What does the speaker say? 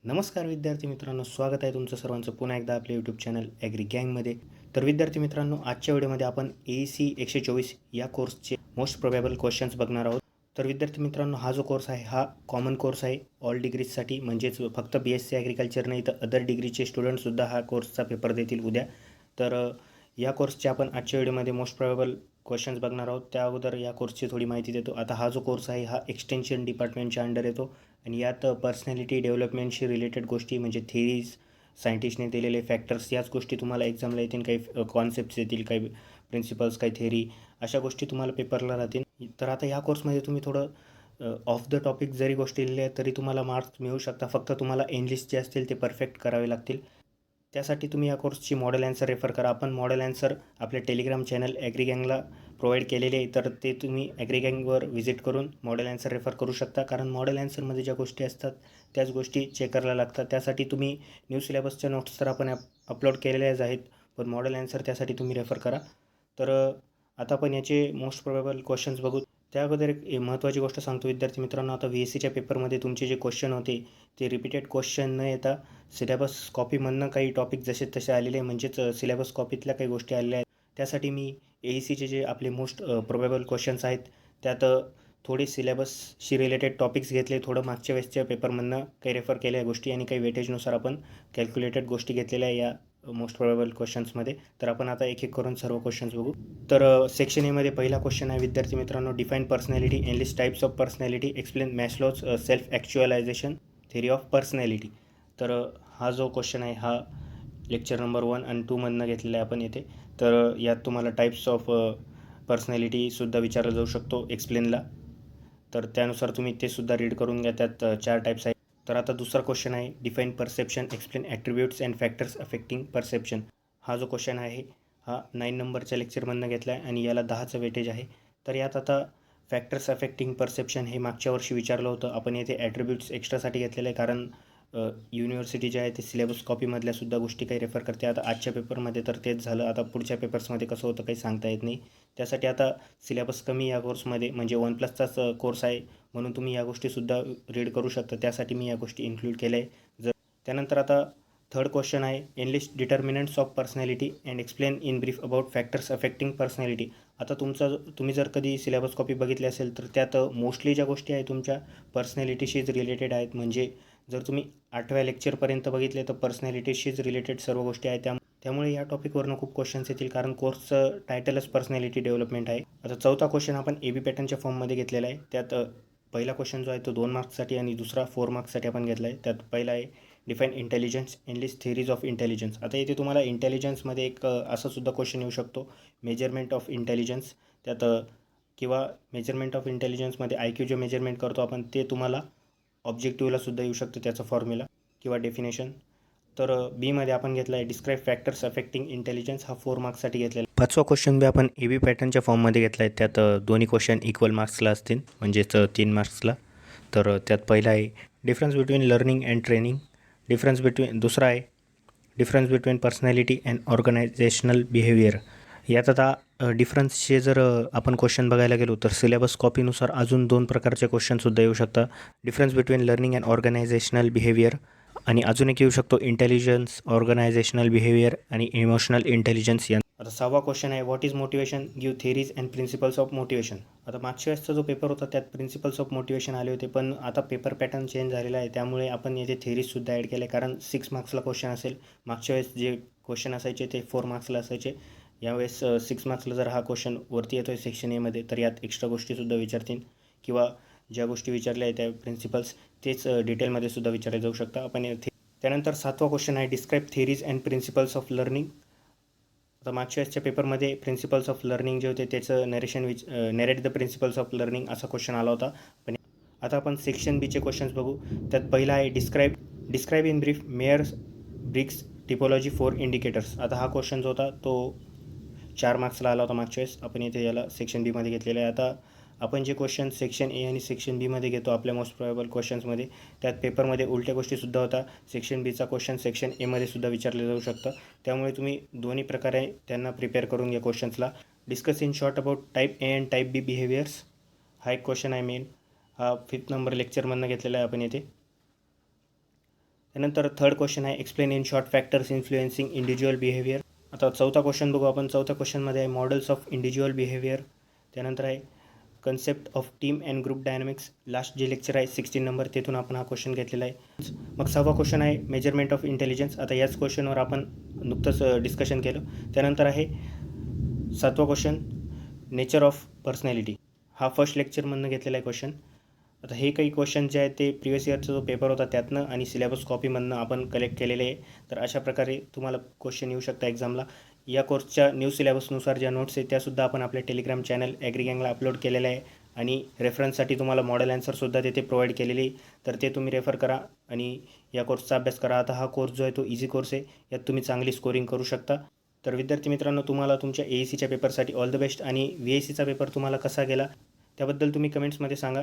नमस्कार विद्यार्थी मित्रांनो, स्वागत आहे तुमचं सर्वांचं पुन्हा एकदा आपल्या यूट्यूब चॅनल ॲग्री गँगमध्ये. तर विद्यार्थी मित्रांनो, आजच्या व्हिडिओमध्ये आपण AEC 124 या कोर्सचे मोस्ट प्रोबॅबल क्वेश्चन्स बघणार आहोत. तर विद्यार्थी मित्रांनो, हा जो कोर्स आहे हा कॉमन कोर्स आहे ऑल डिग्रीजसाठी, म्हणजेच फक्त BSc ॲग्रिकल्चर नाही तर अदर डिग्रीचे स्टुडंटसुद्धा हा कोर्सचा पेपर देतील उद्या. तर या कोर्सचे आपण आजच्या व्हिडिओमध्ये मोस्ट प्रोबॅबल क्वेश्चन्स बघणार आहोत. त्या अगोदर या कोर्सची थोडी माहिती देतो. आता हा जो कोर्स आहे हा एक्सटेन्शन डिपार्टमेंटच्या अंडर येतो आणि यात पर्सनॅलिटी डेव्हलपमेंटशी रिलेटेड गोष्टी म्हणजे थेरीज, सायंटिस्टने दिलेले फॅक्टर्स, याच गोष्टी तुम्हाला एक्झामला येतील. काही कॉन्सेप्ट्स येतील, काही प्रिन्सिपल्स, काही थेरी, अशा गोष्टी तुम्हाला पेपरला राहतील. तर आता या कोर्समध्ये तुम्ही थोडं ऑफ द टॉपिक जरी गोष्टी लिहिल्या तरी तुम्हाला मार्क्स मिळू शकता. फक्त तुम्हाला इंग्लिश जे असतील ते परफेक्ट करावे लागतील. त्यासाठी तुम्ही या कोर्सची मॉडेल ॲन्सर रेफर करा. आपण मॉडेल ॲन्सर आपल्या टेलिग्राम चॅनल ॲग्री गँगला प्रोव्हाइड केलेले आहे, तर ते तुम्ही ॲग्री गँगवर व्हिजिट करून मॉडेल ॲन्सर रेफर करू शकता. कारण मॉडेल ॲन्सरमध्ये ज्या गोष्टी असतात त्याच गोष्टी चेक करायला लागतात. त्यासाठी तुम्ही न्यू सिलेबसच्या नोट्स तर आपण अपलोड केलेल्याच आहेत, पण मॉडेल ॲन्सर त्यासाठी तुम्ही रेफर करा. तर आता आपण याचे मोस्ट प्रोबॅबल क्वेश्चन्स बघू. त्या अगोदर एक महत्त्वाची गोष्ट सांगतो विद्यार्थी मित्रांनो. आता VSCच्या पेपरमध्ये तुमचे जे क्वेश्चन होते ते रिपीटेड क्वेश्चन न येता सिलेबस कॉपीमधनं काही टॉपिक जसे तसे आलेले आहे, म्हणजेच सिलेबस कॉपीतल्या काही गोष्टी आलेल्या आहेत. त्यासाठी मी AECचे जे आपले मोस्ट प्रोबॅबल क्वेश्चन्स आहेत त्यात थोडे सिलेबसशी रिलेटेड टॉपिक्स घेतले, थोडं मागच्या वेळेसच्या पेपरमधनं काही रेफर केल्या गोष्टी आणि काही वेटेजनुसार आपण कॅल्क्युलेटेड गोष्टी घेतलेल्या आहे या मोस्ट प्रोबॅबल क्वेश्चन्समध्ये. तर आपण आता एक एक करून सर्व क्वेश्चन्स बघू. तर सेक्शन एमध्ये पहिला क्वेश्चन आहे विद्यार्थी मित्रांनो, define personality, enlist types of personality, explain Maslow's self actualization theory of personality. तर हा जो क्वेश्चन आहे हा लेक्चर नंबर 1 आणि 2 मधनं घेतलेला आहे आपण येथे. तर यात तुम्हाला टाईप्स ऑफ पर्सनॅलिटीसुद्धा विचारला जाऊ शकतो एक्सप्लेनला, तर त्यानुसार तुम्ही ते सुद्धा रीड करून घ्या. त्यात 4 टाईप्स आहेत. तर आता दुसरा क्वेश्चन आहे, define perception, explain attributes and factors affecting perception. हा जो क्वेश्चन आहे हा 9 नंबरच्या लेक्चरमधनं घेतला आहे आणि याला 10चं वेटेज आहे. तर यात आता फॅक्टर्स अफेक्टिंग परसेप्शन हे मागच्या वर्षी विचारलं होतं. आपण येथे ॲट्रिब्यूट्स एक्स्ट्रासाठी घेतलेलं आहे, कारण युनिव्हर्सिटी जे आहे ते सिलेबस कॉपीमधल्यासुद्धा गोष्टी काही रेफर करते. आता आजच्या पेपरमध्ये तर तेच झालं. आता पुढच्या पेपर्समध्ये कसं होतं काही सांगता येत नाही. त्यासाठी आता सिलेबस कमी या कोर्समध्ये, म्हणजे 1+चाच कोर्स आहे, म्हणून तुम्ही या गोष्टीसुद्धा रीड करू शकता. त्यासाठी मी या गोष्टी इन्क्लूड केल्या आहे. त्यानंतर आता थर्ड क्वेश्चन आहे, enlist determinants of personality and explain in brief about factors affecting personality. आता तुम्ही जर कधी सिलेबस कॉपी बघितली असेल तर त्यात मोस्टली ज्या गोष्टी आहेत तुमच्या पर्सनॅलिटीशीच रिलेटेड आहेत. म्हणजे जर तुम्ही 8व्या लेक्चरपर्यंत बघितले तर पर्सनॅलिटीशीच रिलेटेड सर्व गोष्टी आहेत. त्यामुळे या टॉपिकवरनं खूप क्वेश्चन्स येतील, कारण कोर्सचं टायटलच पर्सनॅलिटी डेव्हलपमेंट आहे. आता चौथा क्वेश्चन आपण AB पॅटर्नच्या फॉर्ममध्ये घेतलेला आहे. त्यात पहिला क्वेश्चन जो आहे तो 2 मार्क्ससाठी आणि दुसरा 4 मार्क्ससाठी आपण घेतला आहे. त्यात पहिला आहे, define intelligence, enlist theories of intelligence. आता इथे तुम्हाला इंटेलिजन्समध्ये एक असा सुद्धा क्वेश्चन येऊ शकतो, मेजरमेंट ऑफ इंटेलिजन्स. त्यात किंवा मेजरमेंट ऑफ इंटेलिजन्समध्ये IQ जे मेजरमेंट करतो आपण ते तुम्हाला ऑब्जेक्टिव्हला सुद्धा येऊ शकतं, त्याचं फॉर्म्युला किंवा डेफिनेशन. तर बीमध्ये आपण घेतला आहे, डिस्क्राईब फॅक्टर्स अफेक्टिंग इंटेलिजन्स. हा 4 मार्क्ससाठी घेतलेला. पाचवा क्वेश्चन बी आपण AB पॅटर्नच्या फॉर्ममध्ये घेतला आहे. त्यात दोन्ही क्वेश्चन इक्वल मार्क्सला असतील, म्हणजेच 3 मार्क्सला. तर त्यात पहिला आहे, difference between learning and training. दुसरा आहे, difference between personality and organisational behaviour. यात आता डिफरन्सचे जर आपण क्वेश्चन बघायला गेलो तर सिलेबस कॉपीनुसार अजून 2 प्रकारचे क्वेश्चनसुद्धा येऊ शकतात, difference between learning and organisational behaviour, आणि अजून एक येऊ शकतो इंटेलिजन्स, ऑर्गनायझेशनल बिहेवियर आणि इमोशनल इंटेलिजन्स. आता 6वा क्वेश्चन आहे, what is motivation, give theories and principles of motivation. आता मागच्या वेळेसचा जो पेपर होता त्यात प्रिन्सिपल्स ऑफ मोटिवेशन आले होते, पण आता पेपर पॅटर्न चेंज झालेला आहे, त्यामुळे आपण येथे थेरीजसुद्धा ॲड केले, कारण 6 मार्क्सला क्वेश्चन असेल. मागच्या वेळेस जे क्वेश्चन असायचे ते 4 मार्क्सला असायचे. यावेळेस 6 मार्क्सला जर हा क्वेश्चन वरती येतो आहे सेक्शन एमध्ये, तर यात एक्स्ट्रा गोष्टीसुद्धा विचारतील किंवा ज्या गोष्टी विचारल्या आहेत त्या प्रिन्सिपल्स तेच डिटेलमध्ये सुद्धा विचारले जाऊ शकतात. आपण त्यानंतर 7वा क्वेश्चन आहे, describe theories and principles of learning. आता मागच्या वेळेसच्या पेपरमध्ये प्रिन्सिपल्स ऑफ लर्निंग जे होते त्याचं narrate the principles of learning असा क्वेश्चन आला होता. पण आता आपण सेक्शन बीचे क्वेश्चन्स बघू. त्यात पहिला आहे, describe in brief Myers Briggs typology for indicators. आता हा क्वेश्चन जो होता तो 4 मार्क्सला आला होता मागच्या वेळेस. आपण इथे याला सेक्शन बीमध्ये घेतलेलं आहे. आता आपण जे क्वेश्चन सेक्शन ए आणि सेक्शन बीमध्ये घेतो आपल्या मोस्ट प्रोबॅबल क्वेश्चन्समध्ये, त्यात पेपरमध्ये उलट्या गोष्टीसुद्धा होता. सेक्शन बीचा क्वेश्चन सेक्शन एमध्ये सुद्धा विचारले जाऊ शकतं. त्यामुळे तुम्ही दोन्ही प्रकारे त्यांना प्रिपेअर करून घ्या क्वेश्चन्सला. Discuss in short about type A and type B behaviours. हा एक क्वेश्चन आहे मेन. हा 5th नंबर लेक्चरमधनं घेतलेला आहे आपण येथे. त्यानंतर थर्ड क्वेश्चन आहे explain in short factors influencing individual behaviour. आता चौथा क्वेश्चन बघू आपण. चौथ्या क्वेश्चनमध्ये आहे मॉडेल्स ऑफ इंडिव्हिज्युअल बिहेवियर. त्यानंतर आहे concept of team and group dynamics. Last जे लेक्चर आहे 16 नंबर तिथून आपण हा क्वेश्चन घेतलेला आहे. मग 6वा क्वेश्चन आहे मेजरमेंट ऑफ इंटेलिजन्स. आता याच क्वेश्चनवर आपण नुकतंच डिस्कशन केलं. त्यानंतर आहे 7वा क्वेश्चन नेचर ऑफ पर्सनॅलिटी. हा फर्स्ट लेक्चरमधनं घेतलेला आहे क्वेश्चन. आता हे काही क्वेश्चन जे आहेत ते प्रिवियस इयरचा जो पेपर होता त्यातनं आणि सिलेबस कॉपीमधनं आपण कलेक्ट केलेले आहे. तर अशा प्रकारे तुम्हाला क्वेश्चन येऊ शकता एक्झामला. या कोर्सच्या न्यू सिलेबसनुसार ज्या नोट्स आहेत त्यासुद्धा आपण आपल्या टेलिग्राम चॅनल ॲग्री गँगला अपलोड केलेलं आहे आणि रेफरन्ससाठी तुम्हाला मॉडेल ॲन्सरसुद्धा तिथे प्रोव्हाइड केलेली. तर ते तुम्ही रेफर करा आणि या कोर्सचा अभ्यास करा. आता हा कोर्स जो आहे तो इझी कोर्स आहे. यात तुम्ही चांगली स्कोरिंग करू शकता. तर विद्यार्थी मित्रांनो, तुम्हाला तुमच्या AECच्या पेपरसाठी ऑल द बेस्ट. आणि VICचा पेपर तुम्हाला कसा गेला त्याबद्दल तुम्ही कमेंट्समध्ये सांगा.